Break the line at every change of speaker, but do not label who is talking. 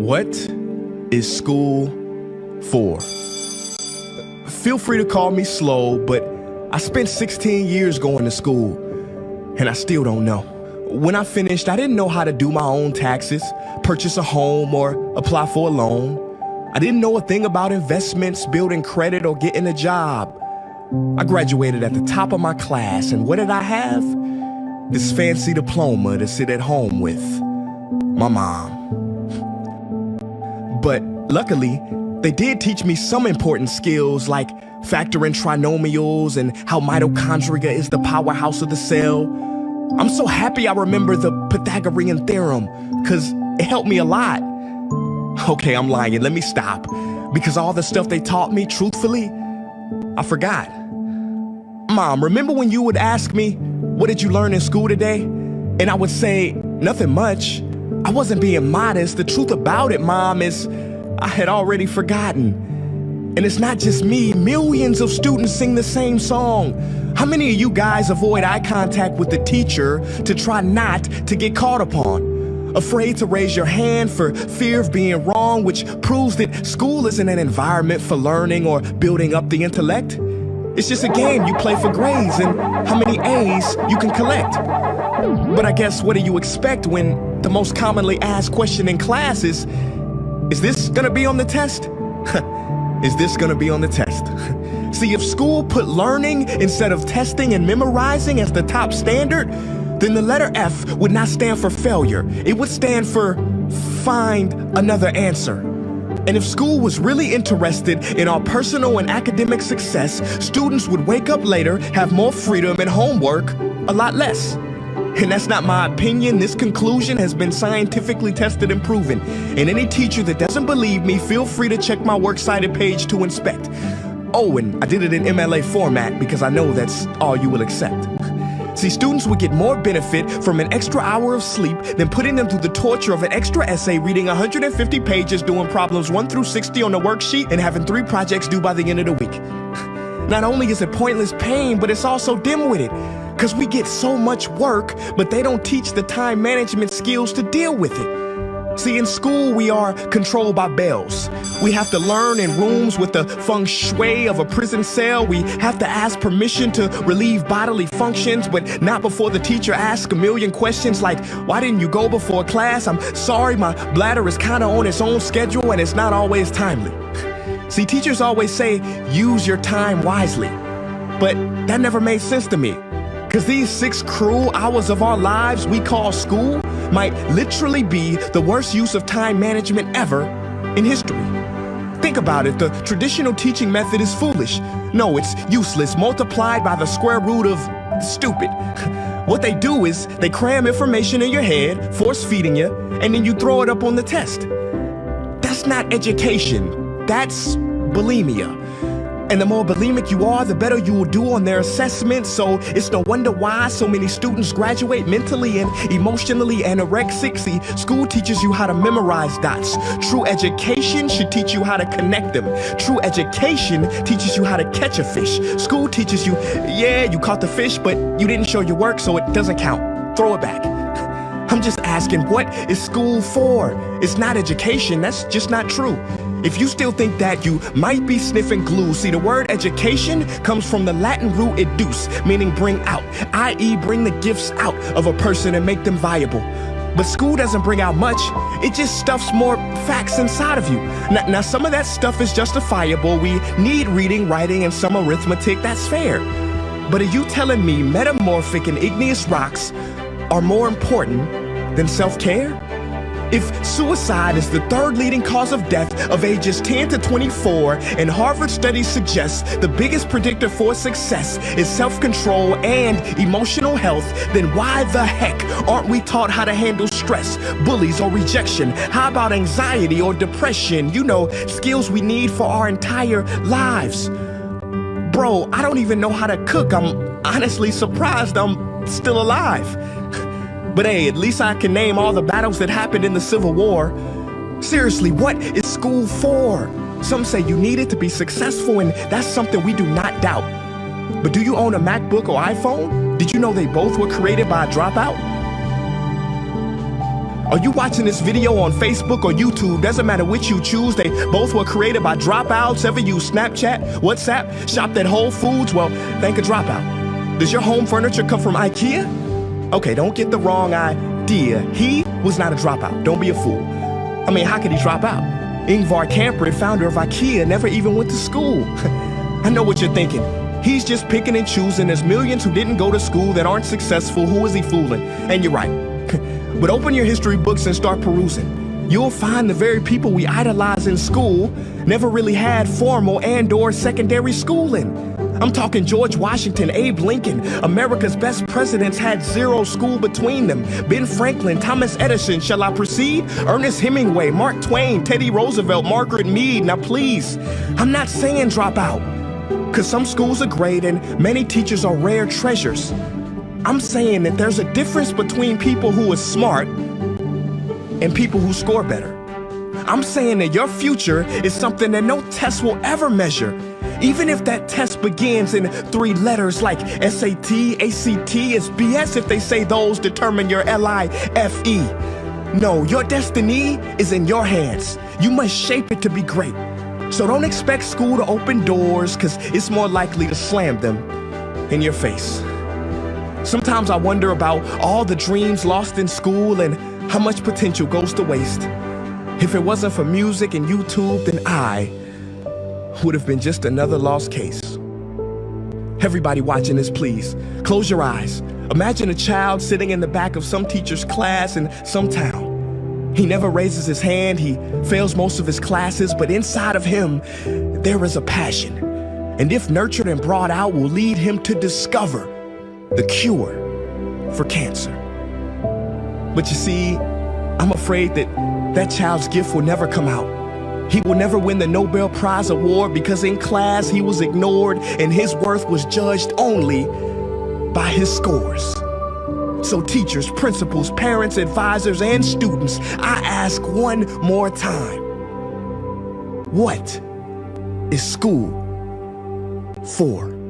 What is school for? Feel free to call me slow, but I spent 16 years going to school, and I still don't know. When I finished, I didn't know how to do my own taxes, purchase a home, or apply for a loan. I didn't know a thing about investments, building credit, or getting a job. I graduated at the top of my class, and what did I have? This fancy diploma to sit at home with my mom. But luckily, they did teach me some important skills like factoring trinomials and how mitochondria is the powerhouse of the cell. I'm so happy I remember the Pythagorean theorem, because it helped me a lot. Okay, I'm lying, let me stop. Because all the stuff they taught me, truthfully, I forgot. Mom, remember when you would ask me, what did you learn in school today? And I would say, nothing much. I wasn't being modest. The truth about it, Mom, is I had already forgotten. And it's not just me. Millions of students sing the same song. How many of you guys avoid eye contact with the teacher to try not to get caught upon? Afraid to raise your hand for fear of being wrong, which proves that school isn't an environment for learning or building up the intellect. It's just a game you play for grades and how many A's you can collect. But I guess what do you expect when the most commonly asked question in class is this gonna be on the test? Is this gonna be on the test? See, if school put learning instead of testing and memorizing as the top standard, then the letter F would not stand for failure. It would stand for find another answer. And if school was really interested in our personal and academic success, students would wake up later, have more freedom, and homework a lot less. And that's not my opinion. This conclusion has been scientifically tested and proven. And any teacher that doesn't believe me, feel free to check my works cited page to inspect. Oh, and I did it in MLA format because I know that's all you will accept. See, students would get more benefit from an extra hour of sleep than putting them through the torture of an extra essay, reading 150 pages, doing problems 1 through 60 on the worksheet, and having 3 projects due by the end of the week. Not only is it pointless pain, but it's also dim-witted, because we get so much work, but they don't teach the time management skills to deal with it. See, in school, we are controlled by bells. We have to learn in rooms with the feng shui of a prison cell. We have to ask permission to relieve bodily functions, but not before the teacher asks a million questions like, why didn't you go before class? I'm sorry, my bladder is kind of on its own schedule and it's not always timely. See, teachers always say, use your time wisely. But that never made sense to me. Because these 6 cruel hours of our lives we call school might literally be the worst use of time management ever in history. Think about it, the traditional teaching method is foolish. No, it's useless, multiplied by the square root of stupid. What they do is they cram information in your head, force feeding you, and then you throw it up on the test. That's not education, that's bulimia. And the more bulimic you are, the better you will do on their assessments. So it's no wonder why so many students graduate mentally and emotionally anorexic. See, school teaches you how to memorize dots. True education should teach you how to connect them. True education teaches you how to catch a fish. School teaches you, yeah, you caught the fish, but you didn't show your work, so it doesn't count. Throw it back. I'm just asking, what is school for? It's not education, that's just not true. If you still think that, you might be sniffing glue. See, the word education comes from the Latin root educe, meaning bring out, i.e. bring the gifts out of a person and make them viable. But school doesn't bring out much, it just stuffs more facts inside of you. Now some of that stuff is justifiable. We need reading, writing, and some arithmetic, that's fair. But are you telling me metamorphic and igneous rocks are more important than self-care? If suicide is the 3rd leading cause of death of ages 10 to 24, and Harvard studies suggest the biggest predictor for success is self-control and emotional health, then why the heck aren't we taught how to handle stress, bullies, or rejection? How about anxiety or depression? You know, skills we need for our entire lives. Bro, I don't even know how to cook. I'm honestly surprised I'm still alive. But hey, at least I can name all the battles that happened in the Civil War. Seriously, what is school for? Some say you need it to be successful, and that's something we do not doubt. But do you own a MacBook or iPhone? Did you know they both were created by a dropout? Are you watching this video on Facebook or YouTube? Doesn't matter which you choose. They both were created by dropouts. Ever use Snapchat, WhatsApp, shopped at Whole Foods? Well, thank a dropout. Does your home furniture come from IKEA? Okay, don't get the wrong idea. He was not a dropout. Don't be a fool. I mean, how could he drop out? Ingvar Kamprad, founder of IKEA, never even went to school. I know what you're thinking. He's just picking and choosing. There's millions who didn't go to school that aren't successful. Who is he fooling? And you're right. But open your history books and start perusing. You'll find the very people we idolize in school never really had formal and/or secondary schooling. I'm talking George Washington, Abe Lincoln. America's best presidents had zero school between them. Ben Franklin, Thomas Edison, shall I proceed? Ernest Hemingway, Mark Twain, Teddy Roosevelt, Margaret Mead. Now please, I'm not saying drop out, because some schools are great and many teachers are rare treasures. I'm saying that there's a difference between people who are smart and people who score better. I'm saying that your future is something that no test will ever measure. Even if that test begins in 3 letters like SAT, ACT, it's BS if they say those determine your LIFE. No, your destiny is in your hands. You must shape it to be great. So don't expect school to open doors, because it's more likely to slam them in your face. Sometimes I wonder about all the dreams lost in school and how much potential goes to waste. If it wasn't for music and YouTube, then I would have been just another lost case. Everybody watching this, please, close your eyes. Imagine a child sitting in the back of some teacher's class in some town. He never raises his hand, he fails most of his classes, but inside of him, there is a passion. And if nurtured and brought out, will lead him to discover the cure for cancer. But you see, I'm afraid that that child's gift will never come out. He will never win the Nobel Prize award because in class he was ignored and his worth was judged only by his scores. So teachers, principals, parents, advisors, and students, I ask one more time, what is school for?